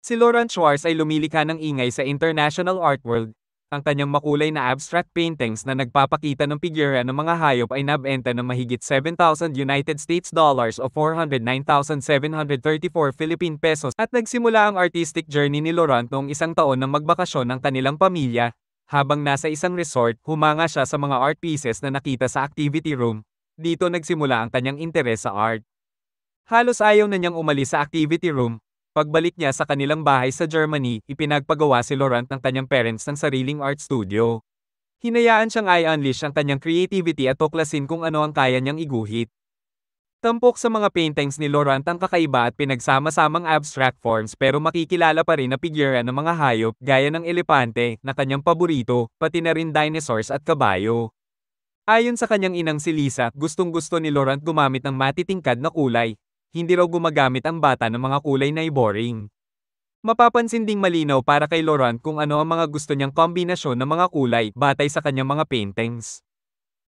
Si Laurent Schwartz ay lumilikha ng ingay sa international art world. Ang kanyang makulay na abstract paintings na nagpapakita ng figura ng mga hayop ay nabenta ng mahigit 7,000 United States dollars o 409,734 Philippine pesos at nagsimula ang artistic journey ni Laurent noong isang taon nang magbakasyon ng kanilang pamilya. Habang nasa isang resort, humanga siya sa mga art pieces na nakita sa activity room. Dito nagsimula ang kanyang interes sa art. Halos ayaw na niyang umalis sa activity room. Pagbalik niya sa kanilang bahay sa Germany, ipinagpagawa si Laurent ng kanyang parents ng sariling art studio. Hinayaan siyang i-unleash ang kanyang creativity at tuklasin kung ano ang kaya niyang iguhit. Tampok sa mga paintings ni Laurent ang kakaiba at pinagsama-samang abstract forms pero makikilala pa rin na figura ng mga hayop gaya ng elepante na kanyang paborito, pati na rin dinosaurs at kabayo. Ayon sa kanyang inang si Lisa, gustong-gusto ni Laurent gumamit ng matitingkad na kulay. Hindi raw gumagamit ang bata ng mga kulay na boring. Mapapansin ding malinaw para kay Laurent kung ano ang mga gusto niyang kombinasyon ng mga kulay batay sa kanyang mga paintings.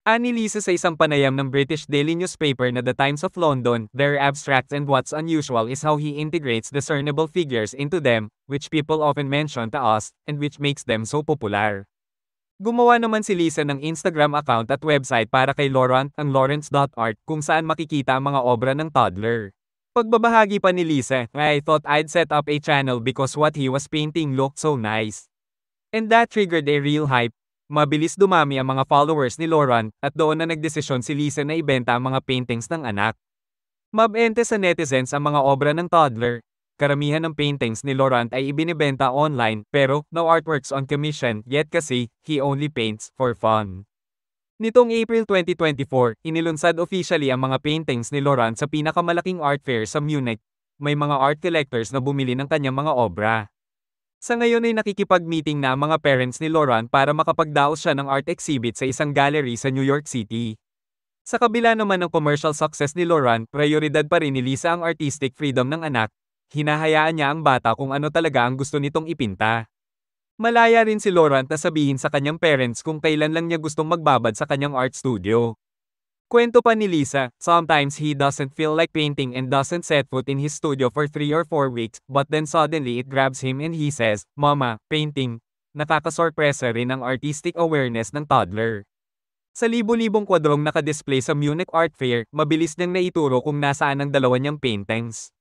Ani Lisa sa isang panayam ng British daily newspaper na The Times of London, "They're abstract and what's unusual is how he integrates discernible figures into them, which people often mention to us, and which makes them so popular." Gumawa naman si Lisa ng Instagram account at website para kay Laurent, ang Lawrence.art, kung saan makikita ang mga obra ng toddler. Pagbabahagi pa ni Lisa, "I thought I'd set up a channel because what he was painting looked so nice. And that triggered a real hype." Mabilis dumami ang mga followers ni Laurent, at doon na nagdesisyon si Lisa na ibenta ang mga paintings ng anak. Mabente sa netizens ang mga obra ng toddler. Karamihan ng paintings ni Laurent ay ibinibenta online, pero no artworks on commission yet kasi he only paints for fun. Nitong April 2024, inilunsad officially ang mga paintings ni Laurent sa pinakamalaking art fair sa Munich. May mga art collectors na bumili ng kanyang mga obra. Sa ngayon ay nakikipag-meeting na ang mga parents ni Laurent para makapagdaos siya ng art exhibit sa isang gallery sa New York City. Sa kabila naman ng commercial success ni Laurent, prioridad pa rin ni Lisa ang artistic freedom ng anak. Hinahayaan niya ang bata kung ano talaga ang gusto nitong ipinta. Malaya rin si Laurent na sabihin sa kanyang parents kung kailan lang niya gustong magbabad sa kanyang art studio. Kwento pa ni Lisa, "Sometimes he doesn't feel like painting and doesn't set foot in his studio for 3 or 4 weeks, but then suddenly it grabs him and he says, 'Mama, painting.'" Nakakasorpresa rin ang artistic awareness ng toddler. Sa libo-libong kwadrong nakadisplay sa Munich Art Fair, mabilis niyang naituro kung nasaan ang dalawa niyang paintings.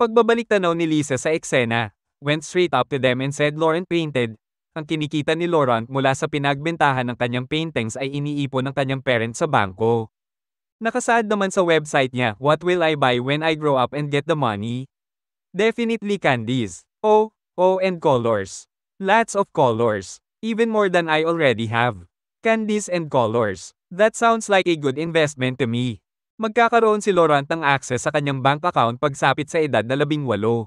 Pagbabalik tanaw ni Lisa sa eksena, "Went straight up to them and said Laurent painted." Ang kinikita ni Laurent mula sa pinagbentahan ng kanyang paintings ay iniipon ng kanyang parents sa bangko. Nakasaad naman sa website niya, "What will I buy when I grow up and get the money? Definitely candies. Oh, and colors. Lots of colors. Even more than I already have. Candies and colors. That sounds like a good investment to me." Magkakaroon si Laurent ng access sa kanyang bank account pagsapit sa edad na 18.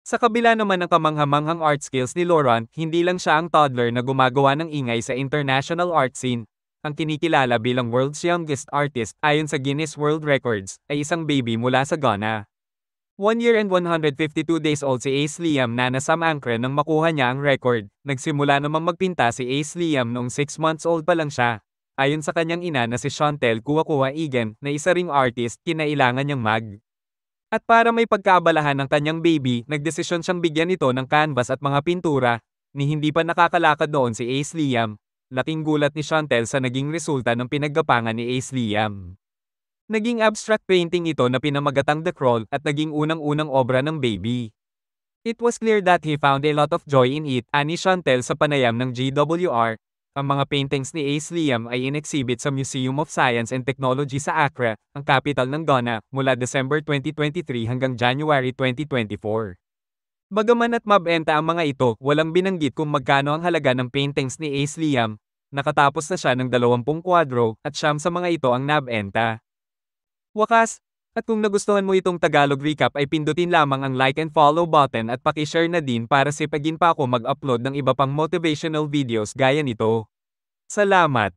Sa kabila naman ng kamanghamanghang art skills ni Laurent, hindi lang siya ang toddler na gumagawa ng ingay sa international art scene. Ang kinikilala bilang world's youngest artist ayon sa Guinness World Records ay isang baby mula sa Ghana. 1 year and 152 days old si Ace Liam na nasa Ankara nang makuha niya ang record. Nagsimula namang magpinta si Ace Liam noong 6 months old pa lang siya. Ayon sa kanyang ina na si Chantel Kuakua Egan, na isa ring artist, kinailangan niyang At para may pagkaabalahan ng kanyang baby, nagdesisyon siyang bigyan ito ng canvas at mga pintura, ni hindi pa nakakalakad noon si Ace Liam. Laking gulat ni Chantel sa naging resulta ng pinaggapangan ni Ace Liam. Naging abstract painting ito na pinamagatang The Crawl at naging unang-unang obra ng baby. "It was clear that he found a lot of joy in it," ani Chantel sa panayam ng GWR. Ang mga paintings ni Ace Liam ay in-exhibit sa Museum of Science and Technology sa Accra, ang capital ng Ghana, mula December 2023 hanggang January 2024. Bagaman at mabenta ang mga ito, walang binanggit kung magkano ang halaga ng paintings ni Ace Liam. Nakatapos na siya ng 20 kwadro, at 9 sa mga ito ang nabenta. Wakas, at kung nagustuhan mo itong Tagalog recap ay pindutin lamang ang like and follow button at paki-share na din para sipagin pa ako mag-upload ng iba pang motivational videos gaya nito. Salamat!